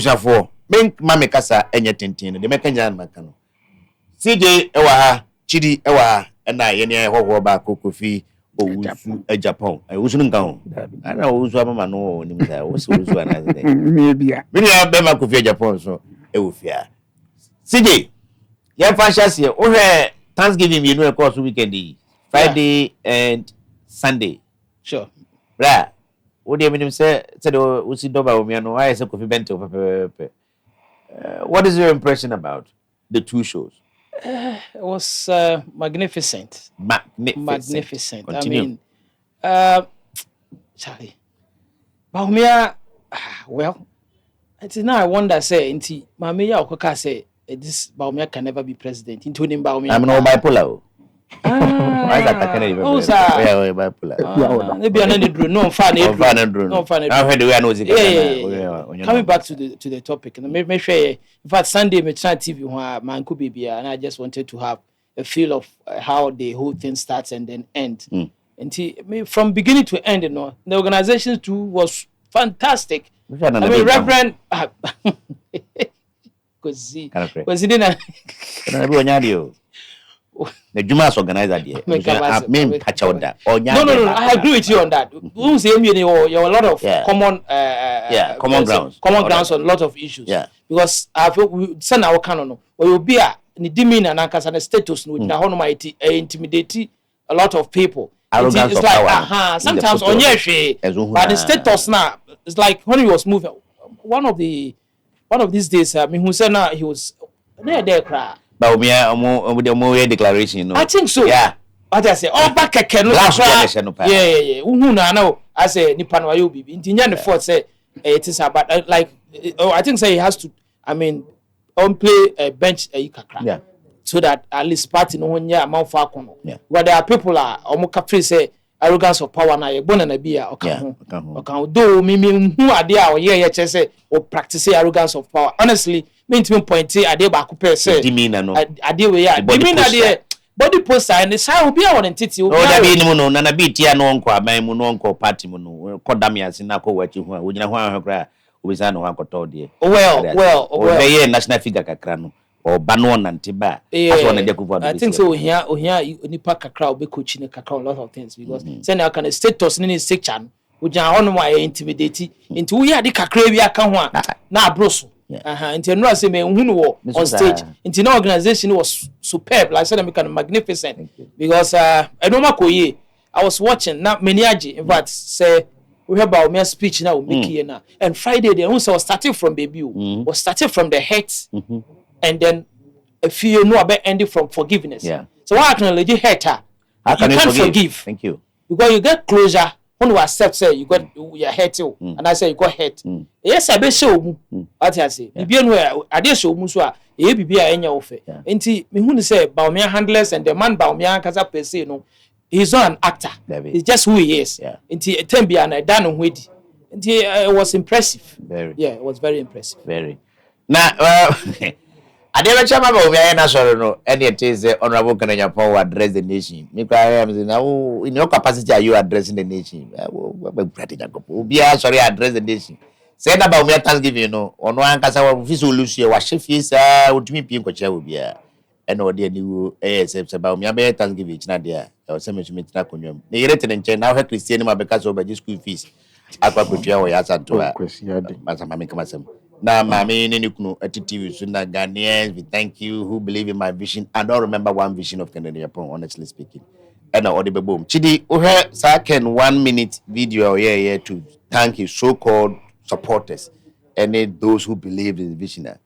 Shafo, make Mammy Cassa and yet tintin, the Mekanjan Macano. CJ Ewa, Chidi Ewa, and I, any Hoba Kokofi, or Agyapong. I wasn't gone. I know who's one man, no, I was another day. Maybe I Bema Kofi Japan, so Eufia. CJ, yeah, fashion here, over Thanksgiving, you know, of course, weekend, Friday and Sunday. Sure. Right. What do you mean? Say, we see Doba, we know I say Kofi Bento. What is your impression about the two shows? It was magnificent. Magnificent. Continue. I mean, Charlie, Baumia, well, it's now I wonder, say, Inti, Mamia Okoka say, this Baumia can never be president, including Baumia. I'm no bipolar. I got bipolar. Maybe another drew. No fun. No fun. Coming back to the topic, and make sure. In fact, Sunday me try TV man could be and I just wanted to have a feel of how the whole thing starts and then end. And from beginning to end, you know, the organization too was fantastic. I mean, Reverend. Because he didn't. The Jumas organizer, dear. No, I agree with you on that. You say you have a lot of common grounds on a lot of issues. Yeah. Because we send our canon, or you'll be a demeanor and status, which might intimidate a lot of people. It's like, sometimes on your share, but the status now, it's like when he was moving. One of these days, I mean, who said now he was there cry. But we are more declaration, you know. I think so. Yeah. But I say, oh, back a canoe. Yeah. No. I say, Nipanwa you be. In the fort say, it is about like, I think say he has to, I mean, play a bench a kakra. Yeah. So that at least party no one year amount for kono. Yeah. Where there are people are almost free say arrogance of power na ye bona na bia okay. Do me who are there or yeah say or practice arrogance of power. Honestly, me to point ade ba ko per say demeanor no ade we ya demeanor dey body poster and say obi a won entity obi da bi ni mu no na bi tia no nko aban mu no nko party mu no kodam yase na ko wachi ho a ogina ho ahwekra obi sa no akoto de well be national figure kakra no or bano nantiba as one de kuva. I think so here nipa kakra obi coach ni kakra a lot of things because say na can status ni section ogina ho no ma intimidate into we ya de kakra wi aka ho a na abroso. Until no say me on stage. Until no organization was superb. Like I said, I'm magnificent because I was watching not many in fact say we have about my speech now make here now. And Friday they also started from baby was started from the head and then if you know about ending from forgiveness. Yeah. So what I can legit hurt her. You can't forgive. Thank you. Because you get closure. When you accept, say you got your hurt too, and I say you got hurt. Yes, I be show. What I say, you be where I did show Muswa, you be a any offer. Inti, me who say Baumia handlers and the man Baumia Casa per se, no, he's not an actor. He's just who he is. Inti, a tembi and I done with. Inti, it was impressive. Very. Yeah, it was very impressive. Very. Now, I never chama about na sorry no and it is honorable Agyapong address the nation. Me cry now in your capacity are you addressing the nation? Sorry address the nation. Say about me Thanksgiving you know on one kasa wa fi solution wa shefi sa utimi pin ko chewo bia e na ode ni ASF about me be Thanksgiving na dia e say me tumi tina konwam. Ne yere tene nche na ho Christian ma be kasa obaji school fees akwa kotwa wo ya santo a masama me kama sem. Now, Mammy, TV, Sunda Ghanaians, we thank you who believe in my vision. I don't remember one vision of Agyapong, honestly speaking. And now, the boom. Chidi, second 1 minute video here to thank his so-called supporters and those who believed in the vision.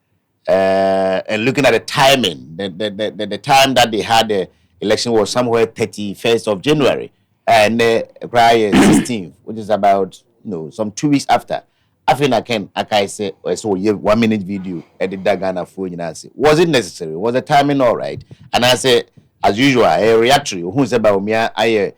And looking at the timing, the time that they had the election was somewhere 31st of January and prior 16th, which is about some 2 weeks after. I think I say, so 1 minute video, edit that Ghana phone, and I say, was it necessary? Was the timing all right? And I say, as usual, a reactory, who's about me, I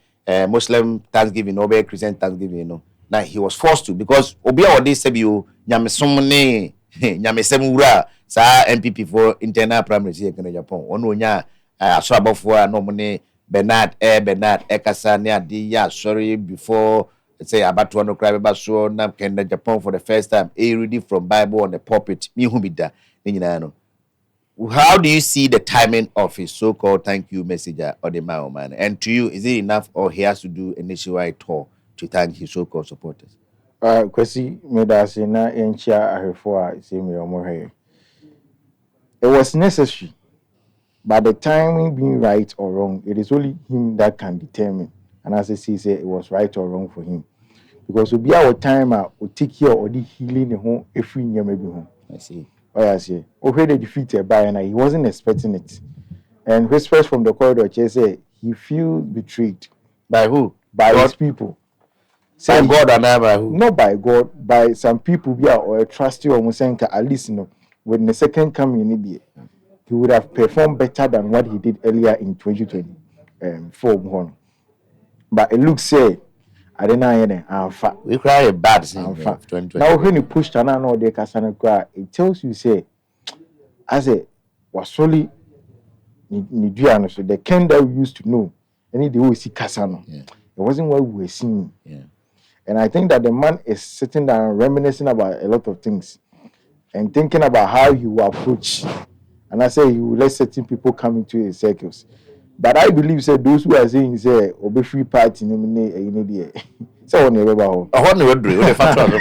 Muslim Thanksgiving, or Christian Thanksgiving, Now he was forced to, because Obia or this Sebu, Yamesomne, Yamesemura, Sa NPP for internal primaries here in Agyapong. Ononya, Swabofua, no money, Bernard, Ekasania, Dia, sorry, before. say about to cry about so now can Japan for the first time. A reading from Bible on the pulpit. Me who be that. How do you see the timing of his so-called thank you message or the man? And to you, is it enough or he has to do a nationwide tour to thank his so-called supporters? Kwesi medasi na enchia ahefo a same omohwe. It was necessary. But the timing being right or wrong, it is only him that can determine. And as I say, it was right or wrong for him. Because we be our time we take care of the healing the home every year maybe home. I see. Oh yes, yeah. Already defeated by and he wasn't expecting it. And whispers from the corridor say he feels betrayed. By who? By God? His people. By God or not by who? Not by God, by some people be or trusty or musenka at least when the second coming in India, he would have performed better than what he did earlier in 2024. But it looks I don't know we cry a bad thing. Now when you push to another day cry, it tells you say as a was solely Nidiano, so the kind that we used to know, any day we see Casano. It wasn't what we were seeing. Yeah. And I think that the man is sitting down reminiscing about a lot of things and thinking about how he will approach. And I say he will let certain people come into his circles. But I believe those who are saying say obe free party nominate so on the about I want to do the factual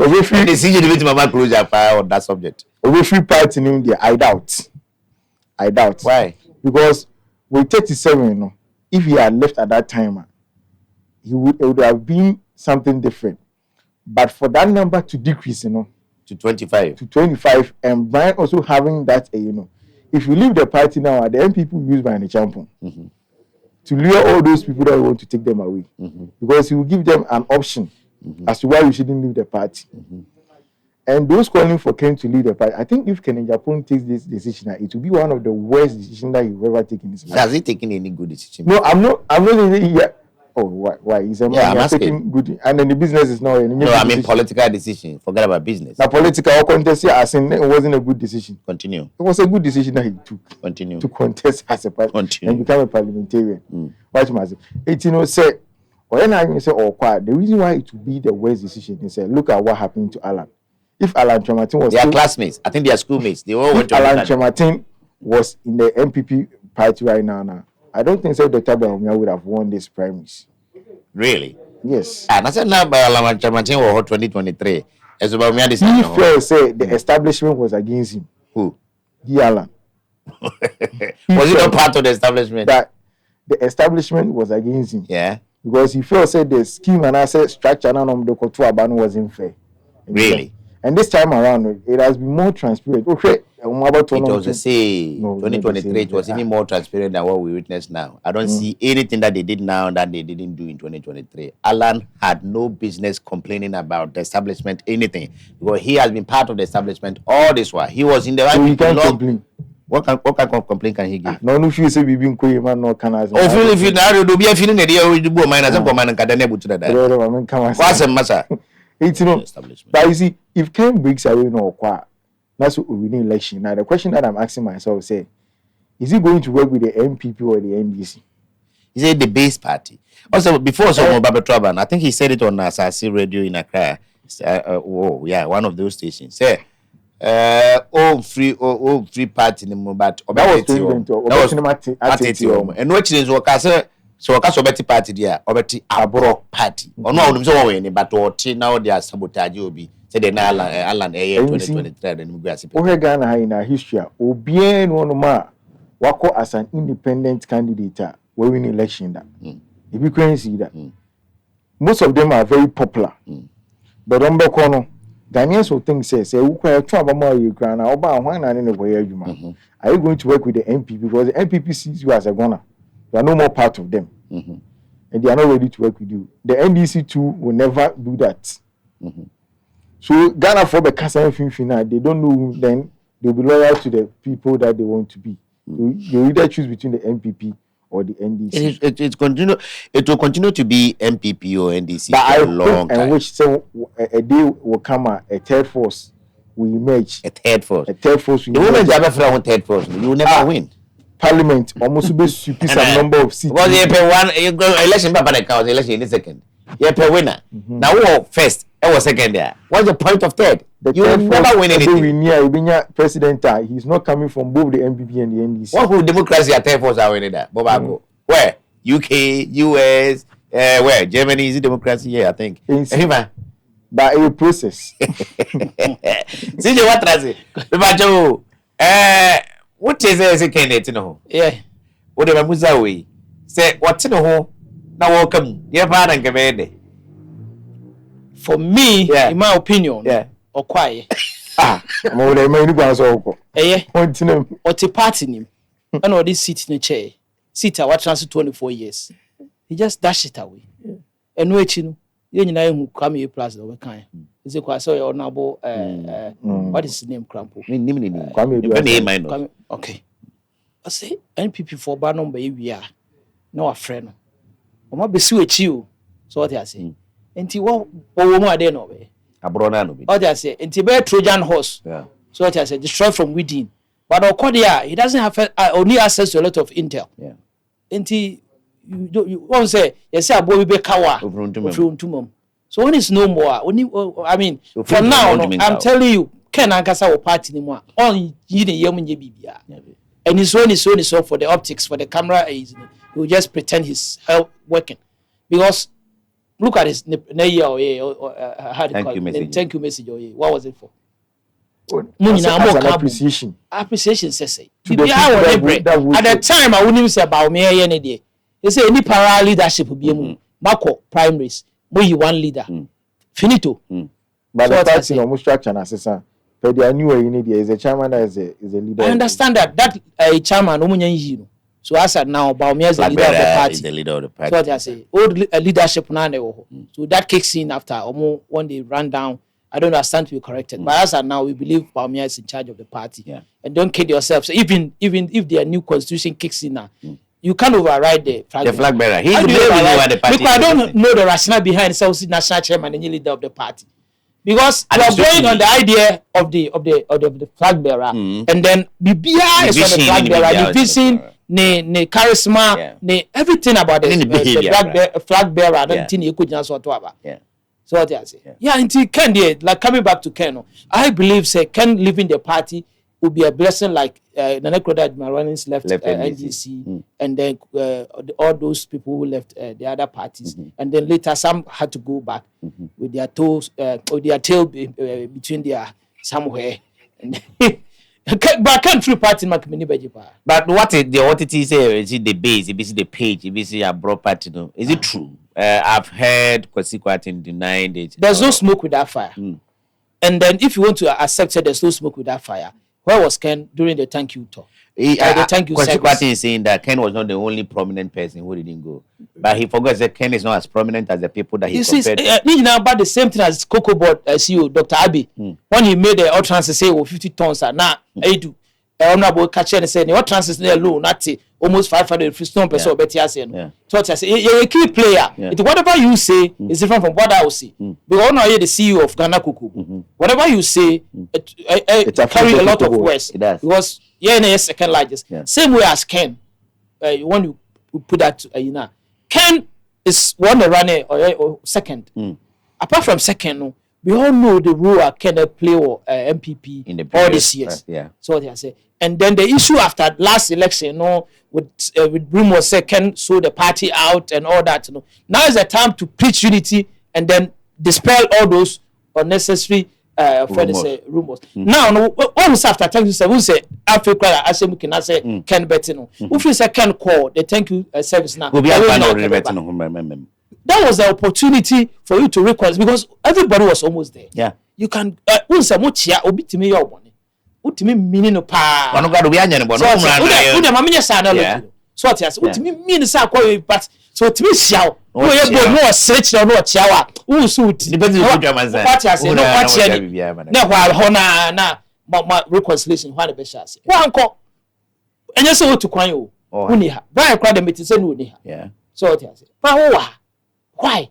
obe free decision to mama close on that subject. Obe free party in India, I doubt. Why? Because with 37, if he had left at that time, it would have been something different. But for that number to decrease, to 25. To 25, and Brian also having that, if you leave the party now, the NPP use by the champion to lure all those people that want to take them away, because he will give them an option as to why you shouldn't leave the party. And those calling for Ken to lead the party, I think if Ken Agyapong takes this decision, it will be one of the worst decisions that you've ever taken in his life. Has he taken any good decision? No, I'm not saying yeah. Oh, why? He's a man taking good, and then the business is not. No, I mean political decision. Forget about business. The political contest here, as in, it wasn't a good decision. Continue. It was a good decision that he took. Continue. To contest as a party and become a parliamentarian. Watch my say. Say, or then I say, the reason why it would be the worst decision is look at what happened to Alan. If Alan Chematin was... They are classmates. I think they are schoolmates. They all went to... Alan Chematin was in the NPP party right now. I don't think Dr. Baumia would have won this primaries. Really? Yes. And I said now by Alan Chematin or 2023. As Baumia this... He felt say the establishment was against him. Who? He Alan. Was he not part of the establishment? That the establishment was against him. Yeah. Because he felt said the scheme and asset structure the Kotu Abanu wasn't fair. Really? And this time around, it has been more transparent. Okay, it was the same. 2023, it was even more transparent than what we witness now. I don't see anything that they did now that they didn't do in 2023. Alan had no business complaining about the establishment, anything. Because he has been part of the establishment all this while. He was in the... So he can't complain. What kind of complaint can he give? No, if you say we've been quiet, man, no can as. Oh, if you now do be a feeling that you do mine as a command and cadena to that. What's a massa? It's but you see, if Ken breaks away no qua, that's what we need election. Now the question that I'm asking myself is he going to work with the NPP or the NDC? He said the base party. Also, before some Baba Traban, I think he said it on Asasi Radio in Accra. One of those stations. Say, all free party in the but that was and which is what I said. So I can't bet party there, obeti abro party. Or no, I'm so winning, but now they are sabotage you be. Say the Alan 2023 and Mugassi. Oh, Ghana in our history, Obien one ma wako as an independent candidate when we win election that. If you can see that, most of them are very popular. But on the corner, Ghanaians will think say we can try about Ukraine. Oba why na ne boy adwuma. Are you going to work with the NPP because the NPP sees you as a Ghana? You are no more part of them. And they are not ready to work with you. The NDC too will never do that. So Ghana for the Casa Finfina, they don't know, then they'll be loyal to the people that they want to be. They either choose between the NPP or the NDC. It will continue to be NPP or NDC but for a long time. And which a day will come, a third force will emerge. A third force. A third force will emerge. The women never third force. You will never win. parliament almost be super some number of seats. Because you pay one you go election papa the count election in the second. You pay winner. Now who first? I was second there. What's the point of third? You will never win anything. President, he's not coming from both the NPP and the NDC. What would democracy at third force are winning that? Bobago. Where? UK, US, where? Germany is it democracy? Yeah, I think. By a process. See you what I say. What is a second? Yeah. What am I Musawi? Say what's in the hole? Now welcome. Dear father and Gavede. For me, in my opinion, or quiet. I'm over there, many guys all. Eh, or to party him. And all this seat in the chair. Sit what transfer 24 years. He just dash it away. And wait, you know who come here plus the kind. Is it quite so honorable? What is his name? Crampo. Okay. I say NPP for Barnum by we are no a friend. I'm not be switch you. So what I say. Enti what more there no be. Abrona no be. What I say. Enti be Trojan horse. Yeah. So what I say. Destroy from within. But Okodia, he doesn't have only access to a lot of intel. Yeah. Enti you won't say you say boy be kawa. So when it's no more, I mean, for now, I'm telling you, Ken Ankasa will party anymore. All you need a and it's only so for the optics, for the camera, he will just pretend he's working. Because look at his thank you message. What was it for? Appreciation. Appreciation says at the time I wouldn't say about me any day. They say any para leadership will be Marco primaries. You one leader. Finito. But the party no structure and assessor. But they are new is a chairman that is a leader. I understand that chairman no. So I said now Baumia is the leader of the party. Is the leader of the party. So what I say, old leadership now. So that kicks in after when they run down. I don't understand to be corrected. But as now we believe Baumia is in charge of the party. Yeah. And don't kid yourself. So even if their new constitution kicks in now. You can't override the flag bearer. He's the leader the party. Because I don't know the rationale behind South national chairman and leader of the party. Because you are going on the idea of the flag bearer, and then BBI is on the flag bearer, the vision, the charisma, everything about the flag bearer. I don't think you could just what to have. So what I say. Yeah, until Ken, like coming back to Ken, I believe say Ken leaving the party would be a blessing like Nana Kroda Maranins left NDC, and then all those people who left the other parties, and then later some had to go back with their toes or their tail between their somewhere. But can't free party But what it is is it the base, it is the page, it is a broad party. No, is it true? I've heard Kwasi denying it. There's no smoke with that fire, and then if you want to accept it, there's no smoke with that fire. Where was Ken during the thank you talk? The thank you service. Is saying that Ken was not the only prominent person who didn't go, but he forgets that Ken is not as prominent as the people that he compared. You know about the same thing as Cocoa Board CEO Dr. Abbey when he made the utterance to say 50 tons. Now I do. Honorable catcher and said the utterance is low, not almost 550 percent. But yes, so I say you're a key player. Whatever you say is different from what I will say. Because now you're the CEO of Ghana Kuku. Whatever you say, it carry a lot of words. Because you're second largest. Same way as Ken. When you put that Ken is one runner or second. Apart from second, we all know the role Ken play or MPP in all these years. So what I say. And then the issue after last election, with rumors say Ken sold the party out and all that. Now is the time to preach unity and then dispel all those unnecessary rumors. Now, almost after thank you, we say Africa, I say we cannot say Ken Bettino. If you say Ken call the thank you service now, that was the opportunity for you to request because everybody was almost there. Yeah, you can. Utimi mini no pa. Wanu gadu bi anya ne bono. Ude mama nya sa na lo. So ati ase utimi mini sa kwa but so utimi siaw. No ye bo no search no chiawa. Unsu uti. Depends on the manza. Party ase no party ani. Na kwa ho na ma reconciliation ho na be sha ase. Wa nko. Enye se otu kwan o. Uni ha. Ba kwa de meti se no uni ha. Yeah. So ati ase. Pa ho wa. Why?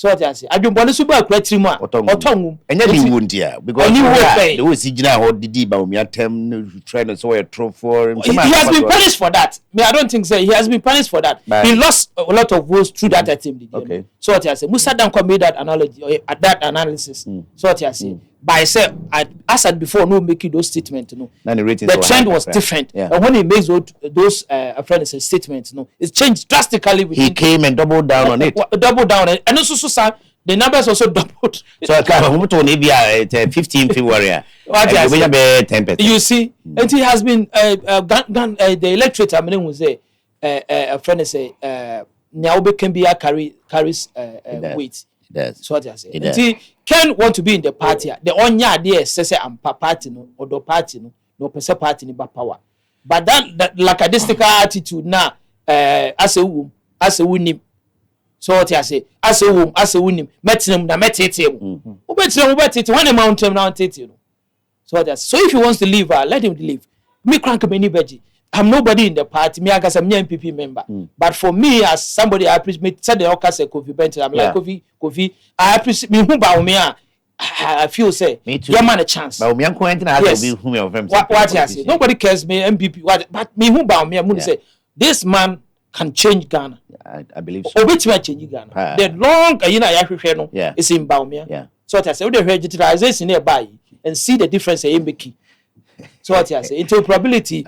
So what I say, I don't want to super create more. Otongu. And then he won't here because the way Sijina or Didi Baumia term trying to so a trough for him. He has been punished for that. Me, I don't think so. He has been punished for that. He lost a lot of votes through that attempt. Okay. So what I say, Musa Danko made that analogy or that analysis. So what I say, by say, I said before, no making those statements. No, the trend was different. And when he makes those apprentices statements, no, it's changed drastically. He came and doubled down on it. Doubled down, and also the numbers also doubled. So I can't maybe 15 February. You see, and he has been the electorate. I mean, was a friend say, Nyaobe can be carries weight. That's so what I say. And he can want to be in the party. The only idea says I'm party no or the party no person party ni power. But that lackadaisical attitude now, as a winning. So what I say, as a winning, met him, na met it him. When a mountain now take you. So what I say. So if he wants to leave, let him leave. Me crank many veggie. I'm nobody in the party. Me, I guess I'm an NPP member. But for me, as somebody, I appreciate. Said the Okase Kofi Benton. I'm like Kofi. I appreciate me. Who about me? I feel say, yeah, man, a chance. But me, yes. What I say? Nobody cares me NPP. But me, who about me? I'm going to say this man can change Ghana. I believe so. Or which man change Ghana? The long, it's in Baumia. Yeah. So what I say, we the digitalization nearby and see the difference in MBK. So what I say, interoperability.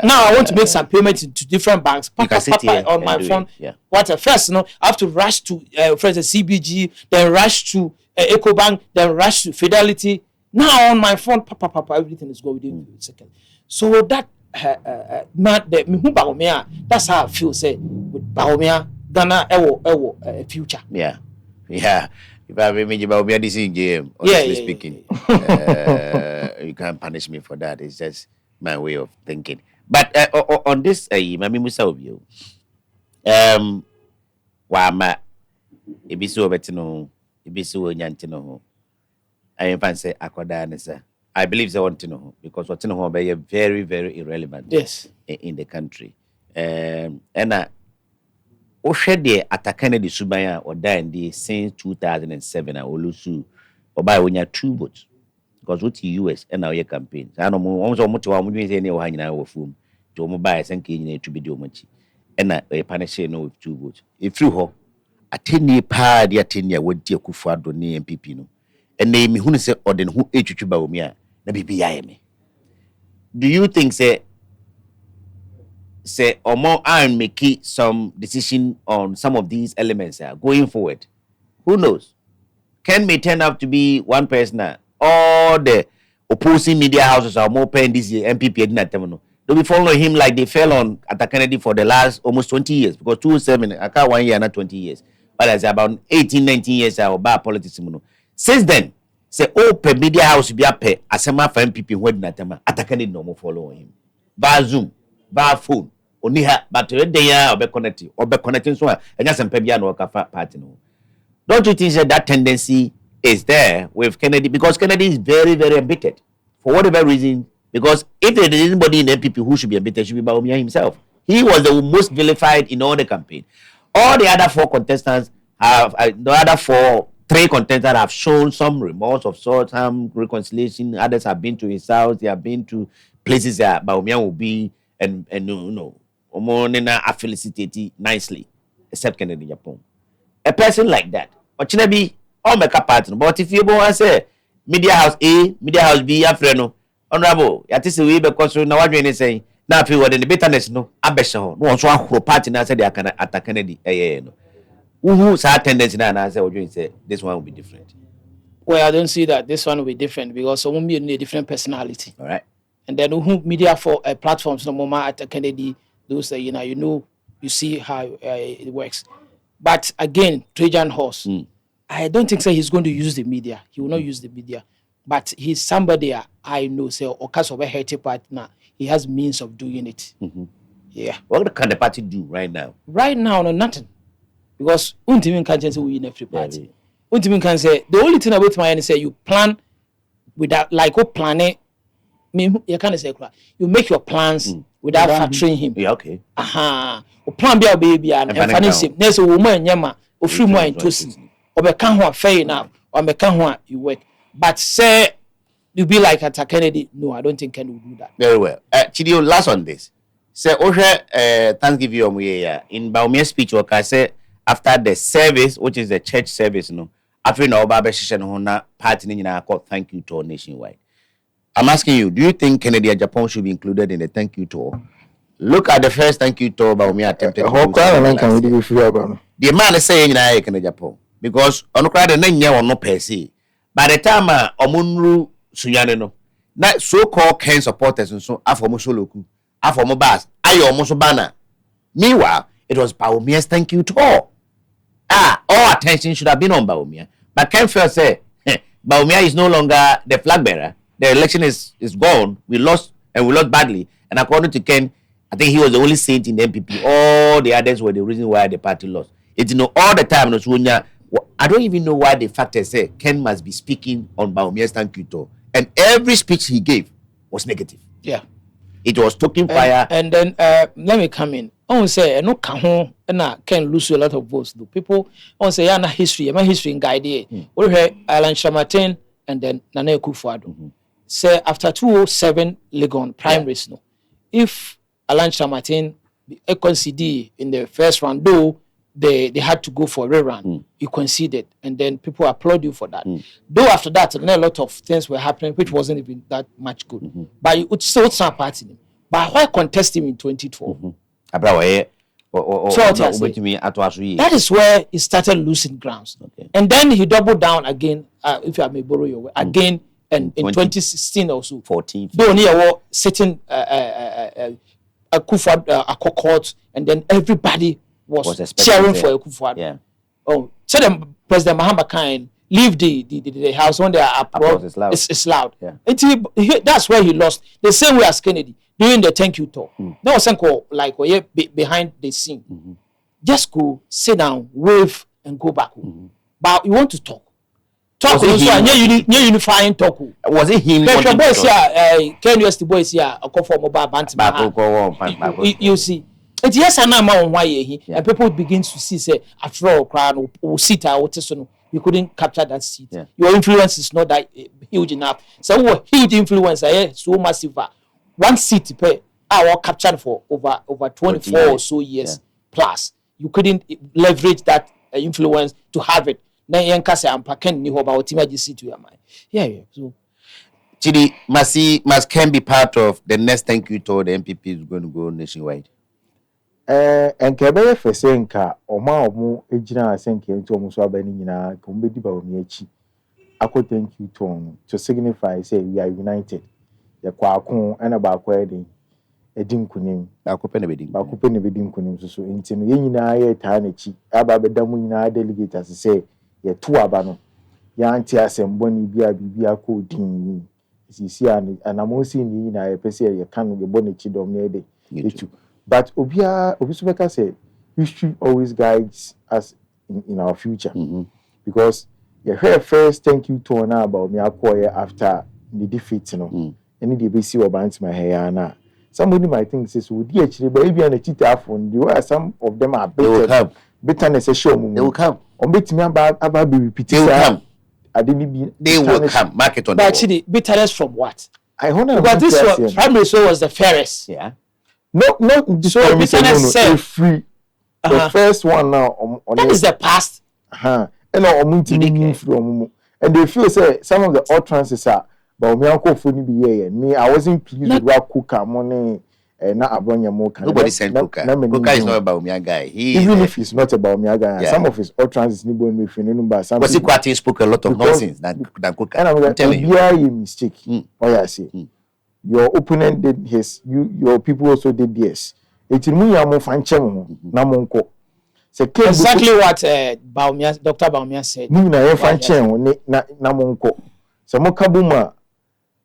Now I want to make some payments to different banks. On my phone. What first, I have to rush to, for instance, CBG, then rush to EcoBank, then rush to Fidelity. Now on my phone, everything is going within a second. So that that's how I feel. Say with Baumia, Ghana, future. Yeah. If I remember about this in game, honestly speaking, you can't punish me for that. It's just my way of thinking. But on this, Mami Musa of you, Wama, Ibisu Betino, Ibisu Yantino, I fancy Aquadanesa. I believe they want to know because what's in home are very, very irrelevant in the country. And Oshede atakane di subaya or die since 2007 Olusu or by when you 2 votes because what the US and our campaign. I know almost say any or hanging out of to mobile and to be domachi and a punish no with 2 votes. If you ho a 10-year party, a 10-year would dear Kufado ni NPP no and name me who say or then who Chuba na BBI. Do you think say or more and make some decision on some of these elements going forward? Who knows? Can may turn out to be one person or the opposing media houses are more paying this year NPP they'll be following him like they fell on at Kennedy for the last almost 20 years because 27 I can't 1 year not 20 years but it's about 18-19 years or bad politics. Since then say open media house be up asema for NPP when natama at Kennedy no more following him by Zoom by phone only but they are connecting so and just some pebia no party no. Don't you think that tendency is there with Kennedy because Kennedy is very, very embittered for whatever reason? Because if there is anybody in NPP who should be embittered, should be Baumia himself. He was the most vilified in all the campaign. All the other 4 contestants have three contestants have shown some remorse of sorts, some reconciliation. Others have been to his house. They have been to places that Baumia will be and no. I felicitate nicely, except Kennedy Agyapong. A person like that, or be all make a partner. But if you want to say media house A, media house B, your friend, honorable, at this way because now what you say now if you were in the bitterness, no, I bet so. No one so party now say they can attack Kennedy. No. Who's our tendency now? And I say, what you say, this one will be different. Well, I don't see that this one will be different because someone will be a different personality. All right. And then who media for platforms no more at Kennedy. Those you see how it works. But again, Trajan horse. I don't think he's going to use the media. He will not use the media. But he's somebody I know, say, or cause of a healthy partner. He has means of doing it. Yeah. What can the party do right now? Right now, no, nothing. Because Untimin can't say we in every party. Untimin can say the only thing about my end is say you plan without like what planning. You can't say you make your plans without factoring him. Yeah, okay. O plan be baby and finance him. There's a woman yama or free more into obeka ho fair enough obeka ho you work but say you be like at Kennedy. No, I don't think Ken will do that. Very well. Chidio, last on this. Say, Thanksgiving in Baumia speech, I say after the service, which is the church service, no, after no Baba Shishan Hona party in our called thank you tour nationwide. I'm asking you, do you think Kennedy Agyapong should be included in the thank you tour? Look at the first thank you tour Baumia attempted to do. The man is saying I can Agyapong because on the crowd and then you no per se. By the time Omunru Sunyane no, na so-called Ken supporters and so afomo loku, afomo bas, ayo omo banner. Meanwhile, it was Baumia's thank you tour. All attention should have been on Baumia. But Ken first said, Baumia is no longer the flag bearer. The election is gone. We lost badly. And according to Ken, I think he was the only saint in the NPP. All the others were the reason why the party lost. It's all the time. I don't even know why the factors say Ken must be speaking on Baumia's thank you tour. And every speech he gave was negative. Yeah. It was talking fire. And then let me come in. I want to say, no can lose a lot of votes. Do people I want to say, my history in guide. We heard Alan Shamatin and then Nana Akufo-Addo. Say after 2007 Legon primaries, no. If Alan Shamatin conceded in the first round, though they had to go for a rerun, you conceded, and then people applaud you for that. Though after that, a lot of things were happening, which wasn't even that much good. But you would still start partying. But why contest him in 2012? That is where he started losing grounds. Okay. And then he doubled down again, if I may borrow your word, again and in 2016 or so. 14. Though he was sitting Akufo-Addo, and then everybody was cheering for Akufo-Addo. Yeah. Oh, so then President Mahama Khan leave the house when they are abroad. It's loud. Yeah. That's where he lost. The same way as Kennedy during the thank you talk. That was something like behind the scene. Just go sit down, wave, and go back home. But you want to talk. Talk also, and unifying talk. Was it him? Because boys here, Ken West boys here, a for mobile bantam. You see. It's yes, and I'm on why and people begin to see say after all crowd or sit out you couldn't capture that seat. Yeah. Your influence is not that huge enough. So huge influence, so massive. One seat pay captured for over 24 or so years plus. You couldn't leverage that influence to have it. Then you can say I'm packing you about what seat to your mind. Yeah. So Chidi, must Ken be part of the next thank you tour the NPP is going to go nationwide? Nkebe fese nka omo ejina asenke nti omo so abani nyina ka omo bedi ba omo achi akọ thank you to signify say we are united ye kwa akon ena ba akọ edi nkunim akọpe ne bedi nkunim so nti no ye nyina ye taa na chi aba beda mu nyina delegate as say ye to aba no ya anti asemboni bia akọ din sisi anamo si ni nyina ye pese ye kan ye bo na chi dom na ede etu. But Obisubeka said history always guides us in our future. Because you heard first thank you to now about me after the defeat, and the BC or bands my hair now. Somebody might think says would actually baby and a cheetah phone. You are some of them are better. Bitterness a show. They will come. On bit me about be repeated. They will come. I didn't be. They will come. Market on. But actually, bitterness from what? I wonder. But this was primary so was the fairest. Yeah. No, so bitterness said free. The first one now that is the past. And they feel say some of the utterances are but me uncle funny be me I wasn't pleased with what Kuka money na Abronya Moka. Nobody said Kuka. Kuka is not about me guy. Even if it's not about me guy, some of his utterances ni bon me but some was he spoke a lot of nonsense than Kuka. And I'm telling you, a mistake. Oh yeah, say. Your opponent did his, your people also did theirs. It's in me, I'm na monko. Exactly what Dr. Baumia said. Nina, na monko. So Mokabuma,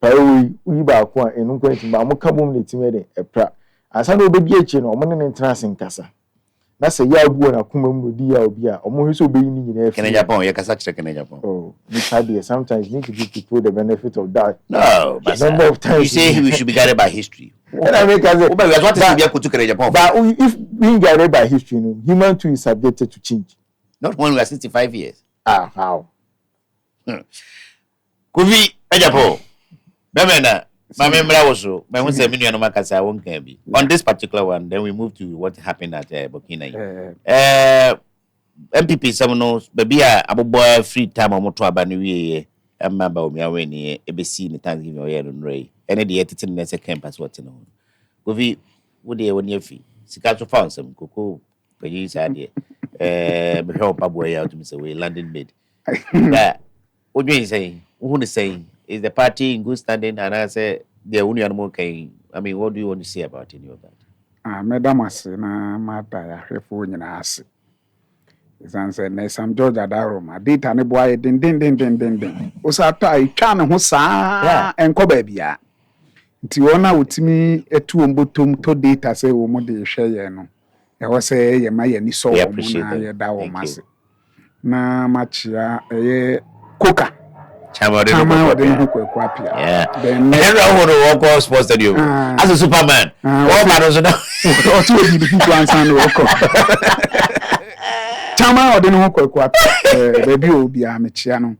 Paui, Uba, and Unquentin, but Mokabum, the timid, a pra. As I know, baby, or money in trans in Casa. That's a yabu and a kumum dia obia, or more so being in Agyapong, you can such a Agyapong. Oh, this idea sometimes need to give people the benefit of that. No, but number of times you say we should be guided by history. And I make as but if being guided by history, human too is subjected to change. Not when we are 65 years. How? Kuvi Agyapong. Bemena. Mama Mrawoso, my own seminar Makasa won't can be. On this particular one, then we move to what happened at Burkina. NPP some knows baby a boy free time or motor banui a member of me when he ABC in the Thanksgiving or Aaron Ray. And the editing next campus what you know. Govi would they when you fee? Sikato found some cocoa, but you said it. Help a boy out to Mr. Way, London bed. What do you say? Who is saying? Is the party in good standing? And I say the only animal can. I mean, what do you want to say about any of that? Madam Asina, Mata, Refugee Nasi. Zanse na Sam George Adaroma data ne boy den osata itwa ne ho saa enko ba bia nti wona wotimi etu ombotom to data say wo mo de hwe ye no e wo say ye ma ye ni so wo na ye da wo mase na machia ye koka chama de ho kwa pia then everyone walk sports stadium as a superman what man so now o tu obi di ku ansan no ko chama ode no kwa baby obi a mechia no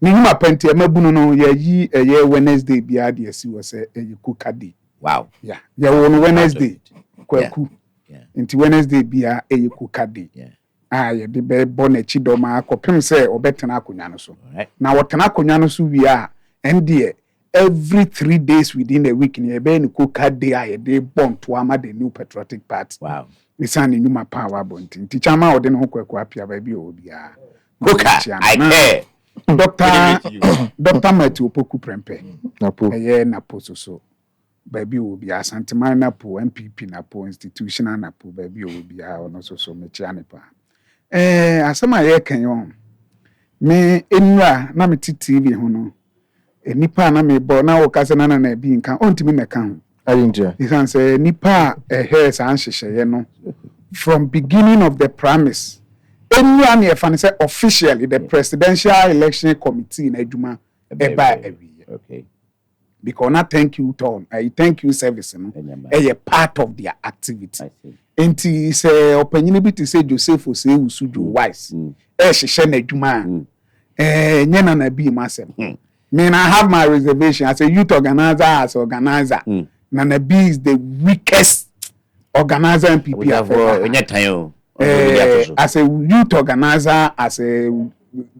ni huma penti emabunu no ye Wednesday bia de asi wo se ye kuka day. Wow. Yeah, ye won Wednesday kwaku nti Wednesday bia ye kuka day. Ye de be bonachi do ma akopem se obetena akonya no so na wotena akonya no so wi a ende every 3 days within a week ni be ni kuka day a ye de bon to ama the new patriotic party. Wow. Isani nyuma power bonti nti chama ode no kwa apia ba bi obia Koka I care Dr. Matthew Opoku Prempe napo napo so ba bi obia Santiman napo NPP napo institutional napo ba bi obia ono so mechia ne pa asema ye kan yo me enura na me TV ho no enipa na me bo na wo kase na na bi nka ontimi meka ho Isan say nipa here san hyehyeye no from beginning of the promise anyone here fan say officially the presidential election committee in adwuma eba every year. Okay. Because not thank you Tom, I thank you service no a part of their activity. I see. Enti say opinion bi to say Joseph say usujo wise hyehyeye na adwuma nyana na bi masem. Me I have my reservation as a youth organizer. Nana B is the weakest organizer in NPP. As a youth organizer, as the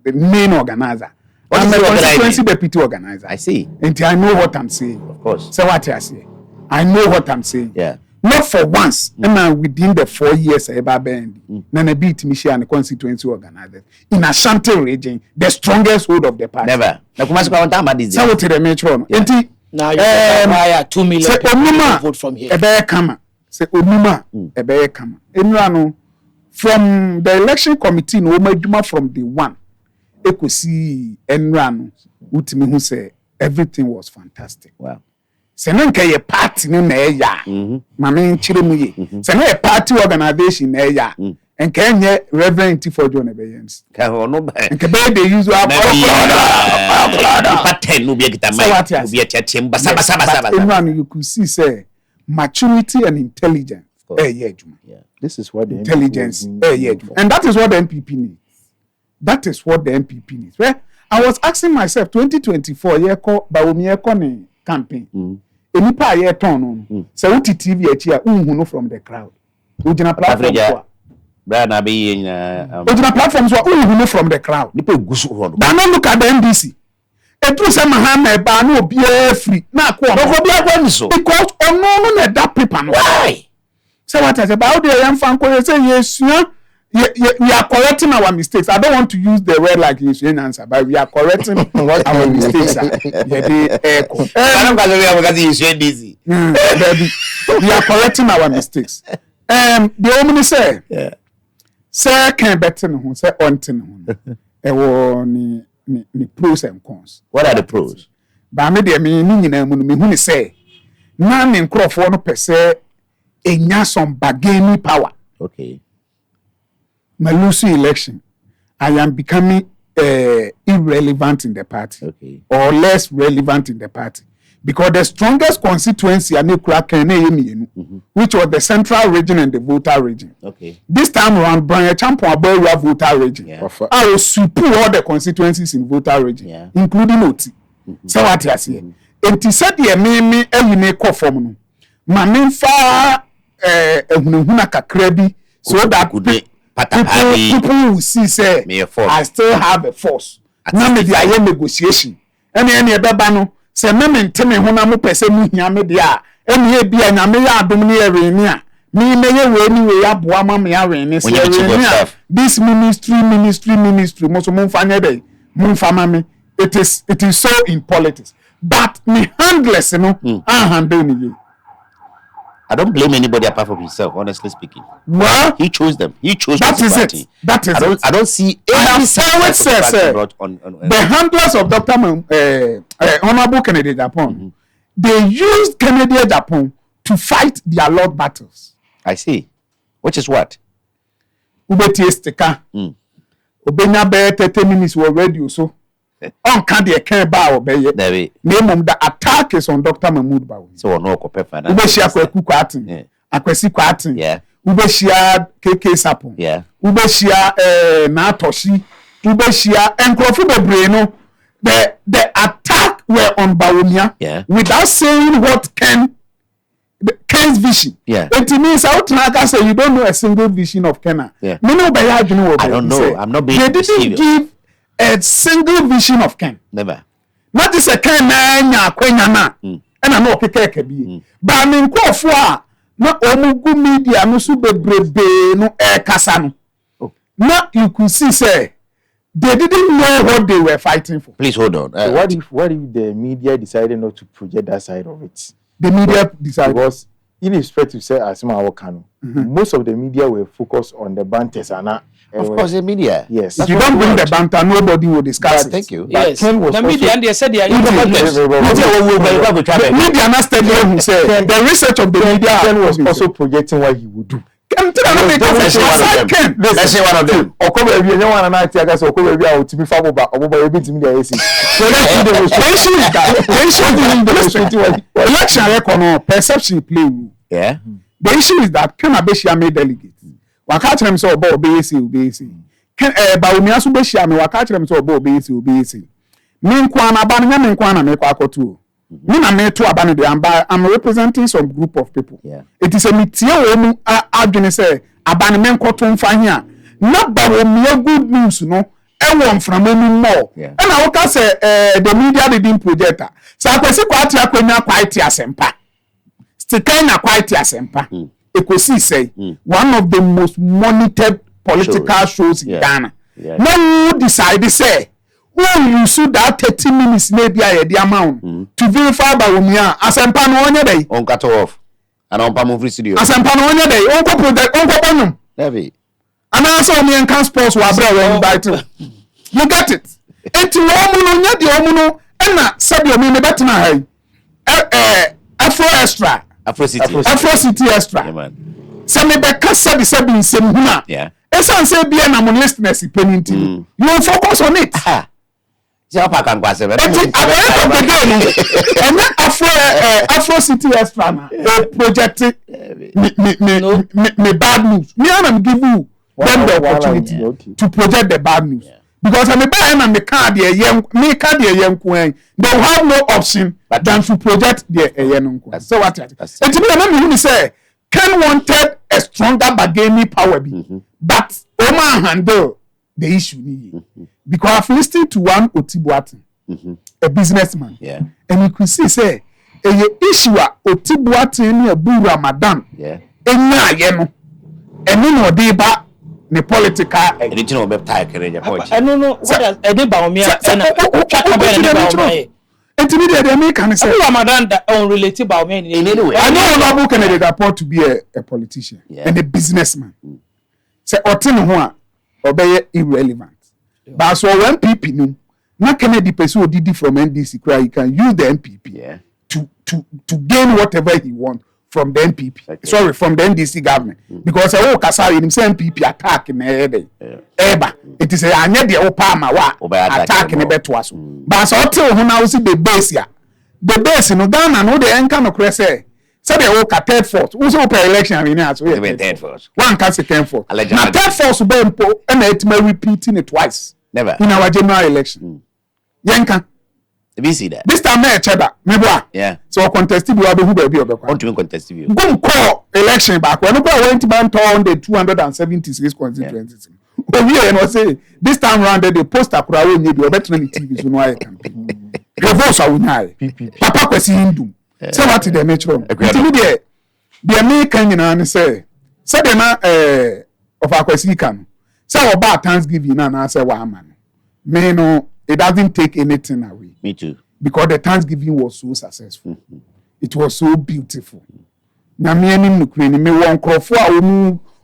main organizer. I'm a constituency deputy organizer. I see. And I know what I'm saying. Of course. So what I say. I know what I'm saying. Yeah. Not for once. And within the 4 years I ever been, Nana B Timishia and the constituency organizer. In Ashanti region, the strongest hold of the party. Never. So what the metro. Now you require 2 million people vote from here. Say Onuma, Ebe Kama. Enrano from the election committee no majuma from the one. Eko see Enrano utimi who say everything was fantastic. Wow. Se nanka ye party no na ya. Mame nchire mu ye. Se na ye party organization na ya. Enka enye Reverend for John Ebeyens. Ka ono ba. Enka be the use of pattern no be agitama. No be atiatem basa. You could see say maturity and intelligence. Yeah. This is what the intelligence. And that is what the NPP needs. That is what the NPP needs. Well, I was asking myself 2024 year call Bawomi campaign. Enipa year turn on. So what TV here unhuno from the crowd. Ujina platform. Brad na be ujina platforms were unhuno from the crowd. Nipa gusu ho. But now look at the NDC. Etu se mahama ba na obi free. Na akwa. No go be agwa so. Because ono na that paper no. Why? So what I say about the young fan say yes, we are correcting our mistakes. I don't want to use the word like yes answer, but we are correcting our mistakes. We are correcting our mistakes. The woman say, "Sir, can better no say ontin no. Ewo ni pros and cons. What are the pros? Ba me de me ni nyina mu no me hu ni say na me nkrofo no pese enya some bargaining power. Okay. My losing election, I am becoming irrelevant in the party. Okay. Or less relevant in the party. because the strongest constituency and which was the central region and the voter region. Okay. This time around, Brian Champon Aboya voter region. Yeah. I will support all the constituencies in voter region, including OT. So what you say? And he said, "Yeah, me, call from no. Mamin fa ehunahuna kakrebi so that people will see say I still have a force. Now me dey aye negotiation. Any ebeba no say me nteme hona mo pese mu hia me dey a eni e bia nya me ya adom ne ereni a me ye we ni we aboa ma me ya reni say this ministry mo so mo fa nya dey mo fa ma me it is so in politics but me handless no handle me. I don't blame anybody apart from himself, honestly speaking. Well, he chose them. He chose that is it. That is I don't see any the handlers of Dr. Honorable Kennedy Agyapong, they used Kennedy Agyapong to fight their Lord battles. I see. Which is what? Ubeti esteka. Obenya be 30 minutes were radio so. On can't they care about obey. Name of the attack is on Dr. Mahmoud Bawi. So no copefa. Ubeshia kwatin. Akwesi kwatin. Yeah. Ubeshia KK Sapo. Yeah. Ubeshia na Toshi. Ubeshia Nkrofu Bebre no. The attack were on Bawumia. Yeah. Without saying what Ken's vision. Yeah. It means out Naga say you don't know a single vision of Kena. Yeah. I don't know. I'm not being They didn't give a single vision of Ken. Never. Not just a Ken na kwenya na. And I know keke bi. But me nkofo a na omugu media no so bebrebe no kasa no. Now you could see say they didn't know what they were fighting for. Please hold on. So what if the media decided not to project that side of it? The media decided because in respect to say Asima Wakano, most of the media were focused on the banters and of course, the media. Yes. If you don't bring the banter, nobody will discuss it. Thank you. Yes. Ken was the media and they said they are media not said the research of the media. Ken was also projecting what he would do. Let's say one of them. Okobe bi enye wana na ati aga so okobe bi a otimi fa boba oboba ebi timi dey AC. So let's see the election record perception play. Yeah. The issue is that Ken Abeshia made delegates. Waka tell him so about obeyesi. Ken Bawumia so Beshia me waka tell him so about obeyesi. Me nkwa na ba me nkwa na me kwa akoto. Me na me to abane de I'm representing some group of people. Yeah. It is a metie o mu adwene say abane me nkoto mfa hia. Na Bawumia good news no e won from any more. And I woka say the media didn't project her. So akwesi kwa ati akwanya kwa iti asempa. Stikanya kwa iti asempa. Ekosi say one of the most monitored political shows in Ghana. Yeah. Now you decide say who you should that 30 minutes maybe the amount to verify by Umia asempa no onye dey on cut off and on pa move studio asempa no onye dey on ko project on ko bonum heavy and also on can sports wa bra we invite you get it enti wo mu no nya de o mu no na sabi o me betina hai Afro City extra yeah man se me be kasa bi sabi nsem huna yeah esan say bia na mo listeners penity you focus on it can go say and Afro City extra na project me bad news me am give you them the opportunity to project the bad news because I'm a buy and me card they will have no option than to project the so what it to me na say Ken wanted a stronger bargaining power but Oma handle the issue because I've listened to one Otibuati, a businessman, and you could see say a issue Otibuati ni a bu Ramadan, and no deba ne political. Anything about Thai I don't know what else. I did about me. Intermediate American say Ramadan that unrelated about me in any way. I know Honorable Kennedy Agyapong to be a politician and a businessman. Say Otin ho obey irrelevant. But so when NPP no, na Kennedy person did from NDC cry, he can use the NPP to gain whatever he want from the NPP. Okay. Sorry, from the NDC government. Because Kasari him say NPP attack in Eba. It is a anya de opama wa attack in beto aso. But so till who now see the base here. the base no Ghana no the enka no kure say they will third force who so per election we na so third force one can second force na third force be mpo and it may repeating it twice never in our general election yenka we see that this time me cheba me boa yeah so contest bi obe hu ba bi obe kwa want to contest you go call election back when go went ban on the 276 constituencies owie no say this time round they post akura we nye bi obetra ni TV so no aye campaign reverse awunyai papa kwesi hindu say what the nature until the American nyina say the na of akwesi kan say oba Thanksgiving na say wa man me no it doesn't take anything away me too because the Thanksgiving was so successful it was so beautiful na me anim no kure ni me won krofo a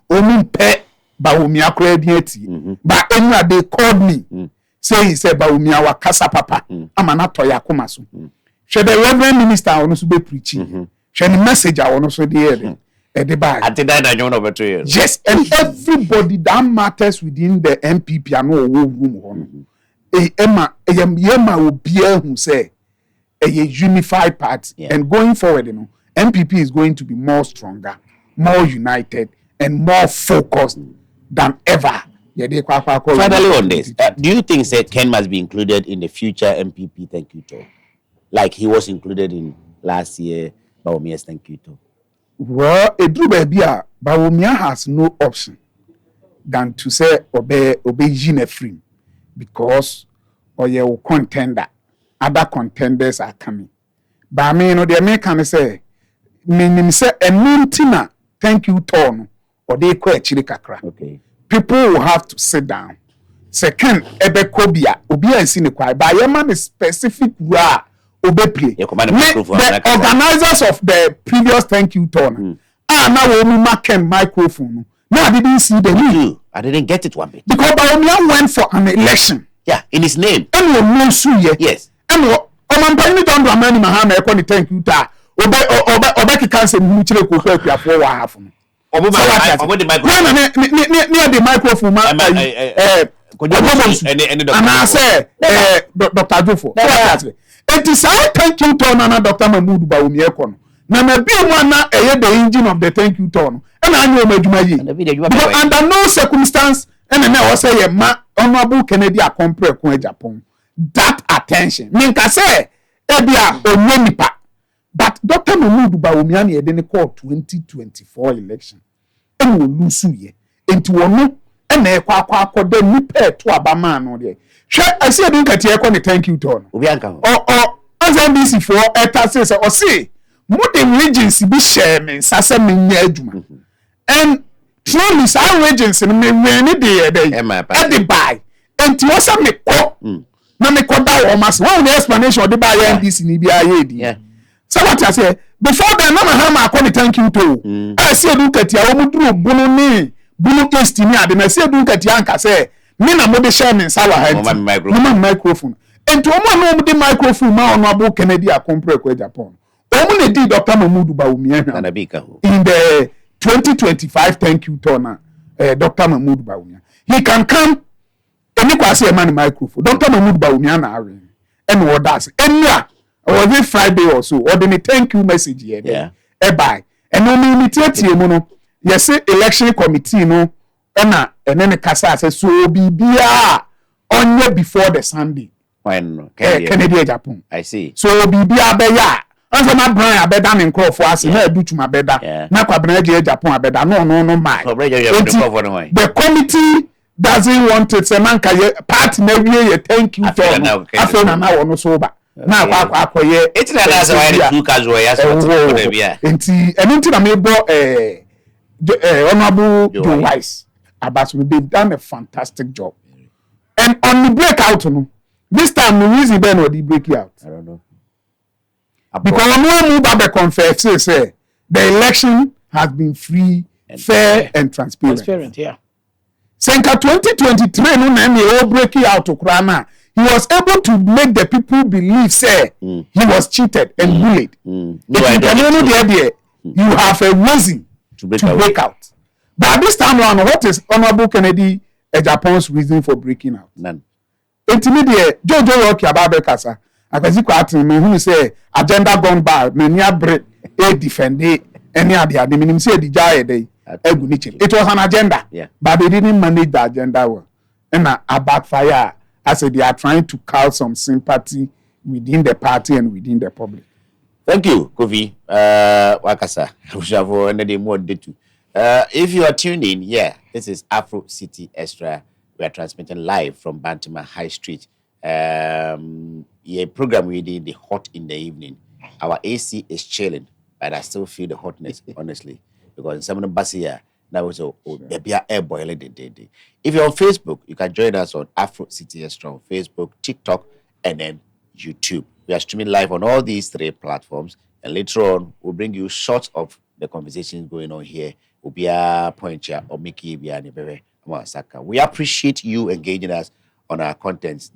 omu pe ba omi akra diati ba enu they called me say he said ba omi awa kasa papa amana to yakoma so she the reverend minister ono so be preaching she the message a ono so dey the bag at that you know better yes and everybody that matters within the NPP and no room on Emma obia who say a unified party and going forward you know NPP is going to be more stronger more united and more focused than ever. Finally on this, do you think Ken must be included in the future NPP thank you talk like he was included in last year Bawomia's thank you talk? Well, Bawumia has no option than to say obey Gene free because or you contender other contenders are coming. But I mean, the American say meaning say a mintina thank you turn or they quite chili kakra. Okay. People will have to sit down. Second, Ebekobia, Obia and Sinekwa, by a man specific ra Obeplay. The organizers of the previous thank you turn. Now we mark microphone. No, I didn't see the need. I didn't get it one bit. Because Baumia went for an election. Yeah, in his name. And we no suye. Yes. And Omampani don't do many Mahama ekoni thank you ta. Obeki cancer muchile ko kwa kwa for wa half. Obo the microphone. Near the microphone. And I say, Dr. Jofo. It is I thank you to Dr. Mahmoud Baumia Kono. Na me be one na the engine of the thank you turn. And I know Majumayi. Under no circumstance, and then I say ma honorable Kennedy compare ko Agyapong. That attention. Minka say ebia onyenipa. But Dr. Mahmoud Baumia na dey call 2024 election. And we lose ye. Enti wono and na akwa de nipa to abama no de. I say don't get here kon thank you turn. Obi anka. Or as NBC for eta say or say modern regency be share me sase me nya adwuma and truly some regency me ni dey e dey buy enti wo say me ko na me ko da wo mas one explanation dey buy NBC ni bia ye di so what I say before then na ma ko ni thank you to I say do katia wo muduro bunu test ni ade na say do katia anka say me na mo dey share me nsa wa ha microphone enti wo mo no dey microphone ma honorable Kennedy compare ko Agyapong Omune di Dr. Mahmoud Baumia in the 2025 thank you turn Dr. Mahmoud Baumia. He can come any kwase a man microphone. Dr. Mahmoud Baumia na awe. And what does? Enya or every Friday or so or the thank you message here. Yeah. Bye. And no me imitate you no. Yes election committee no and then kasa say so bibia onye before the Sunday. When Kennedy Agyapong. I see. So bibia be ya Anso na brand abeda ne nkrofo ase na edutuma beda na kwabena je Agyapong abeda no mai the committee doesn't want it say manka party na wie thank you for afena na wo no so ba na akoye it's na that's why the two casual yes for bia enti na me bo honorable Joe Wise Abasu they've done a fantastic job and on the breakout no this time the reason Ben or the break out I don't know. Because no move back confess say the election has been free, fair, and transparent. Yeah. Senka 2023 no na me break out to Krana. He was able to make the people believe say he was cheated and bullied. You have a reason to break out. But this time around, what is Honorable Kennedy Agyapong's reason for breaking out? None. Intermediate Jojo Rocky Ababe Kasa. akwasi kwatin me hu say agenda gone bad me nia bre e defend any ade me nim say di jaye dey egu ni chim. It was an agenda, but they didn't manage the agenda well. And a backfire, I said they are trying to call some sympathy within the party and within the public. Thank you, Kofi. Wakasa. If you are tuned in, this is Afro City Extra. We are transmitting live from Bantama High Street. Program we did the hot in the evening. Our AC is chilling, but I still feel the hotness, honestly, because in some of the bus here now it's air boiling. If you're on Facebook, you can join us on Afro City Extra on Facebook, TikTok, and then YouTube. We are streaming live on all these 3 platforms, and later on we'll bring you shots of the conversations going on here. We'll be a point here or Mickey. We appreciate you engaging us on our contents.